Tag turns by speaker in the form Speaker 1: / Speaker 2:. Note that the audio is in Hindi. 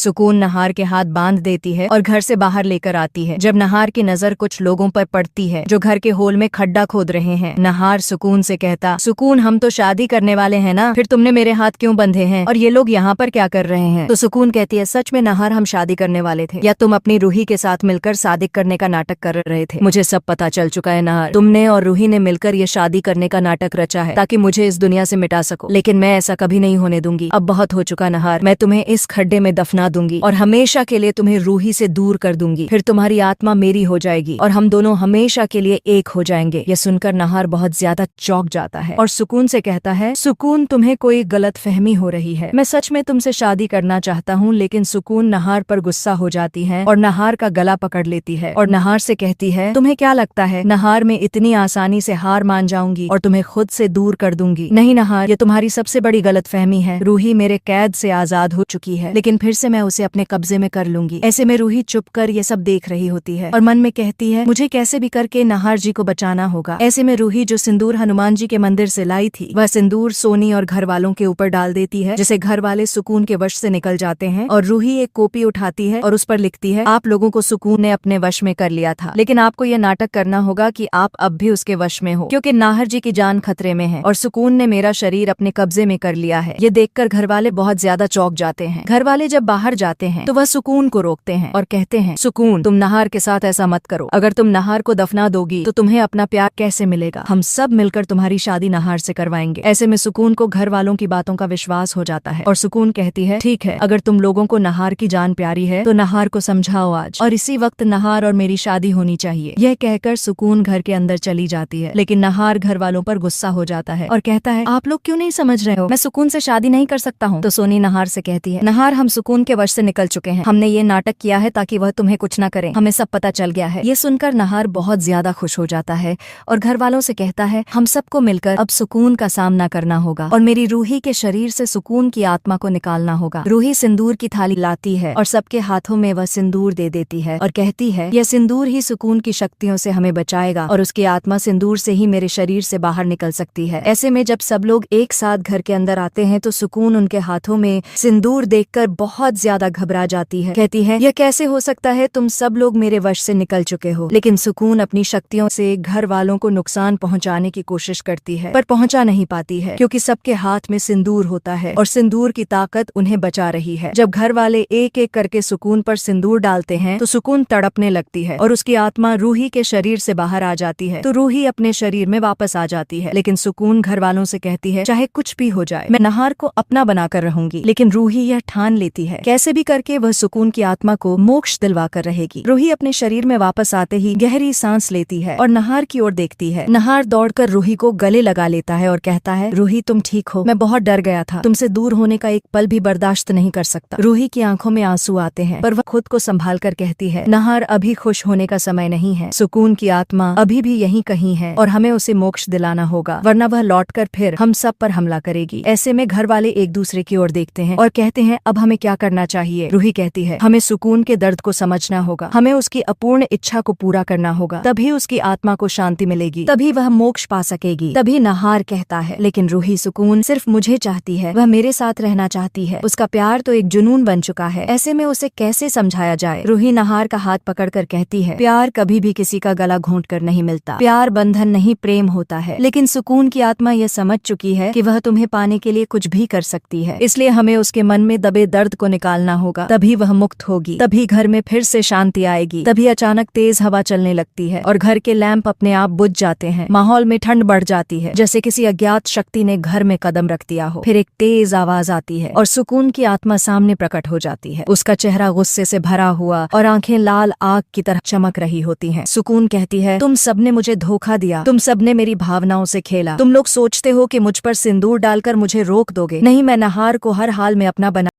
Speaker 1: सुकून नहार के हाथ बांध देती है और घर से बाहर लेकर आती है। जब नहार की नजर कुछ लोगों पर पड़ती है जो घर के होल में खड्डा खोद रहे हैं, नहार सुकून से कहता, सुकून हम तो शादी करने वाले हैं ना, फिर तुमने मेरे हाथ क्यों बंधे हैं और ये लोग यहाँ पर क्या कर रहे हैं? तो सुकून कहती है, सच में नहार हम शादी करने वाले थे, या तुम अपनी रूही के साथ मिलकर शादी करने का नाटक कर रहे थे? मुझे सब पता चल चुका है नहार, तुमने और रूही ने मिलकर ये शादी करने का नाटक रचा है ताकि मुझे इस दुनिया से मिटा सको, लेकिन मैं ऐसा कभी नहीं होने दूंगी। अब बहुत हो चुका नहार, मैं तुम्हें इस खड्डे में दफना दूंगी और हमेशा के लिए तुम्हें रूही से दूर कर दूंगी, फिर तुम्हारी आत्मा मेरी हो जाएगी और हम दोनों हमेशा के लिए एक हो जाएंगे। ये सुनकर नहार बहुत ज्यादा चौंक जाता है और सुकून से कहता है, सुकून तुम्हें कोई गलत फहमी हो रही है, मैं सच में तुमसे शादी करना चाहता हूँ। लेकिन सुकून नहार पर गुस्सा हो जाती है और नहार का गला पकड़ लेती है और नहार से कहती है, तुम्हें क्या लगता है नहार में इतनी आसानी से हार मान जाऊंगी और तुम्हें खुद से दूर कर दूंगी? नहीं नहार, ये तुम्हारी सबसे बड़ी गलतफहमी है। रूही मेरे कैद से आजाद हो चुकी है, लेकिन फिर से मैं उसे अपने कब्जे में कर लूंगी। ऐसे में रूही चुपकर ये सब देख रही होती है और मन में कहती है, मुझे कैसे भी करके नहार जी को बचाना होगा। ऐसे में रूही जो सिंदूर हनुमान जी के मंदिर से लाई थी, वह सिंदूर सोनी और घर वालों के ऊपर डाल देती है, जिसे घर वाले सुकून के वश से निकल जाते हैं। और रूही एक कॉपी उठाती है और उस पर लिखती है, आप लोगों को सुकून ने अपने वश में कर लिया था, लेकिन आपको यह नाटक करना होगा कि आप अब भी उसके वश में हो, क्योंकि नाहर जी की जान खतरे में है और सुकून ने मेरा शरीर अपने कब्जे में कर लिया है। ये देखकर घर वाले बहुत ज्यादा चौंक जाते हैं। घर वाले जब बाहर जाते हैं तो वह सुकून को रोकते हैं और कहते हैं, सुकून तुम नहार के साथ ऐसा मत करो, अगर तुम नहार को दफना दोगी तो तुम्हें अपना प्यार कैसे मिलेगा? हम सब मिलकर तुम्हारी शादी नहार से करवाएंगे। ऐसे में सुकून को घर वालों की बातों का विश्वास हो जाता है और सुकून कहती है, ठीक है, अगर तुम लोगों को नहार की जान प्यारी है तो नहार को समझाओ आज, और इसी वक्त नहार और मेरी शादी होनी चाहिए। यह कहकर सुकून घर के अंदर चली जाती है, लेकिन नहार घर वालों पर गुस्सा हो जाता है और कहता है, आप लोग क्यों नहीं समझ रहे हो, मैं सुकून से शादी नहीं कर सकता हूँ। तो सोनी नहार से कहती है, नहार हम सुकून के वश से निकल चुके हैं, हमने ये नाटक किया है ताकि वह तुम्हें कुछ न करे, हमें सब पता चल गया है। ये सुनकर नहार बहुत ज्यादा खुश हो जाता है और घर वालों से कहता है, हम सबको मिलकर अब सुकून का सामना करना होगा और मेरी रूही के शरीर से सुकून की आत्मा को निकालना होगा। रूही सिंदूर की थाली लाती है और सबके हाथों में वह सिंदूर दे देती है और कहती है, यह सिंदूर ही सुकून की शक्तियों से हमें बचाएगा और उसकी आत्मा सिंदूर से ही मेरे शरीर से बाहर निकल सकती है। ऐसे में जब सब लोग एक साथ घर के अंदर आते हैं तो सुकून उनके हाथों में सिंदूर देखकर बहुत ज्यादा घबरा जाती है। कहती है, यह कैसे हो सकता है, तुम सब लोग मेरे वश से निकल चुके हो। लेकिन सुकून अपनी शक्तियों से घर वालों को नुकसान पहुंचाने की कोशिश करती है, पर पहुंचा नहीं पाती है क्योंकि सबके हाथ में सिंदूर होता है और सिंदूर की ताकत उन्हें बचा रही है। जब घर वाले एक एक करके सुकून पर सिंदूर डालते हैं तो सुकून तड़पने लगती है और उसकी आत्मा रूही के शरीर से बाहर आ जाती है, तो रूही अपने शरीर में वापस आ जाती है। लेकिन सुकून घर वालों से कहती है, चाहे कुछ भी हो जाए, मैं नहार को अपना बनाकर रहूंगी। लेकिन रूही यह ठान लेती है, कैसे भी करके वह सुकून की आत्मा को मोक्ष दिलवा कर रहेगी। रूही अपने शरीर में वापस आते ही गहरी सांस लेती है और नहार की ओर देखती है। नहार दौड़कर रूही को गले लगा लेता है और कहता है, रूही तुम ठीक हो? मैं बहुत डर गया था, तुमसे दूर होने का एक पल भी बर्दाश्त नहीं कर सकता। रूही की आंखों में आंसू आते हैं पर वह खुद को संभाल कर कहती है, नहार अभी खुश होने का समय नहीं है, सुकून की आत्मा अभी भी यहीं कहीं है और हमें उसे मोक्ष दिलाना होगा, वरना वह लौटकर फिर हम सब पर हमला करेगी। ऐसे में घर वाले एक दूसरे की ओर देखते हैं और कहते हैं, अब हमें क्या करना चाहिए? रूही कहती है, हमें सुकून के दर्द को समझना होगा, हमें उसकी अपूर्ण इच्छा को पूरा करना होगा, तभी उसकी आत्मा को शांति मिलेगी, तभी वह मोक्ष पा सकेगी। तभी नहार कहता है, लेकिन रूही, सुकून सिर्फ मुझे चाहती है, वह मेरे साथ रहना चाहती है, उसका प्यार तो एक जुनून बन चुका है, ऐसे में उसे कैसे समझाया जाए? रूही नहार का हाथ पकड़कर कहती है, प्यार कभी भी किसी का गला घोंट कर नहीं मिलता, प्यार बंधन नहीं प्रेम होता है। लेकिन सुकून की आत्मा यह समझ चुकी है कि वह तुम्हें पाने के लिए कुछ भी कर सकती है, इसलिए हमें उसके मन में दबे दर्द को निकालना होगा, तभी वह मुक्त होगी, तभी घर में फिर से शांति आएगी। तभी अचानक तेज हवा चलने लगती है और घर के लैंप अपने आप बुझ जाते हैं। माहौल में ठंड बढ़ जाती है, जैसे किसी अज्ञात शक्ति ने घर में कदम रख दिया हो। फिर एक तेज आवाज आती है और सुकून की आत्मा सामने प्रकट हो जाती है। उसका चेहरा गुस्से से भरा हुआ और आंखें लाल आग की तरह चमक रही होती हैं। सुकून कहती है, तुम सबने मुझे धोखा दिया, तुम सबने मेरी भावनाओं से खेला, तुम लोग सोचते हो कि मुझ पर सिंदूर डालकर मुझे रोक दोगे। नहीं, मैं नहार को हर हाल में अपना बना